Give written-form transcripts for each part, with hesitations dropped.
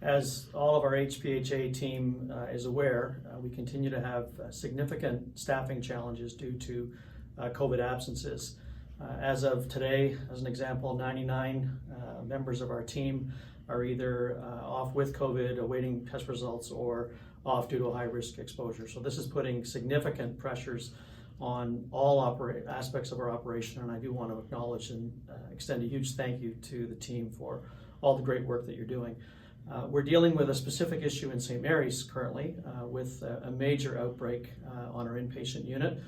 As all of our HPHA team is aware, we continue to have significant staffing challenges due to COVID absences. As of today, as an example, 99 members of our team are either off with COVID, awaiting test results, or off due to a high-risk exposure. So this is putting significant pressures on all aspects of our operation, and I do want to acknowledge and extend a huge thank you to the team for all the great work that you're doing. We're dealing with a specific issue in St. Mary's currently with a major outbreak on our inpatient unit.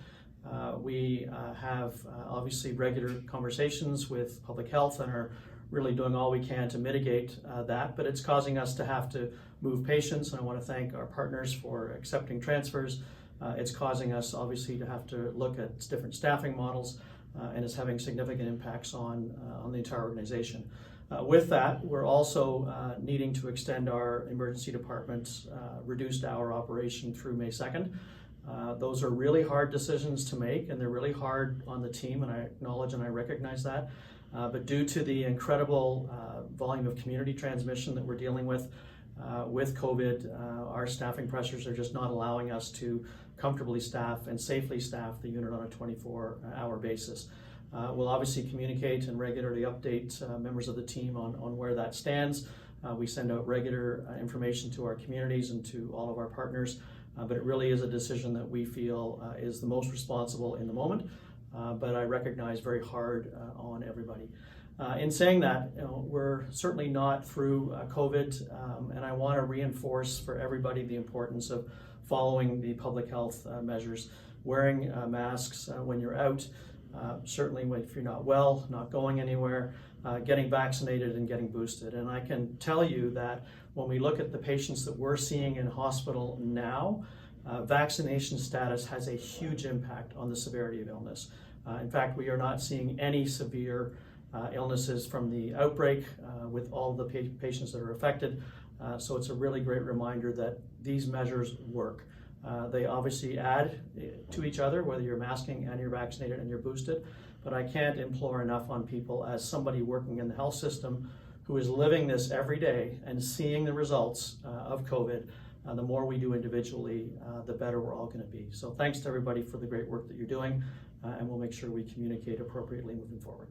We have obviously regular conversations with public health and are really doing all we can to mitigate that, but it's causing us to have to move patients, and I want to thank our partners for accepting transfers. It's causing us obviously to have to look at different staffing models, and it's having significant impacts on the entire organization. With that, we're also needing to extend our emergency department's reduced hour operation through May 2nd. Those are really hard decisions to make, and they're really hard on the team, and I acknowledge and I recognize that. But due to the incredible volume of community transmission that we're dealing with COVID, our staffing pressures are just not allowing us to comfortably staff and safely staff the unit on a 24-hour basis. We'll obviously communicate and regularly update members of the team on where that stands. We send out regular information to our communities and to all of our partners, but it really is a decision that we feel is the most responsible in the moment, but I recognize very hard on everybody. In saying that, we're certainly not through COVID, and I want to reinforce for everybody the importance of following the public health measures, wearing masks when you're out, certainly if you're not well, not going anywhere, getting vaccinated and getting boosted. And I can tell you that when we look at the patients that we're seeing in hospital now, vaccination status has a huge impact on the severity of illness. In fact, we are not seeing any severe illnesses from the outbreak with all the patients that are affected. So it's a really great reminder that these measures work. They obviously add to each other, whether you're masking and you're vaccinated and you're boosted, but I can't implore enough on people as somebody working in the health system who is living this every day and seeing the results of COVID. The more we do individually, the better we're all going to be. So thanks to everybody for the great work that you're doing, and we'll make sure we communicate appropriately moving forward.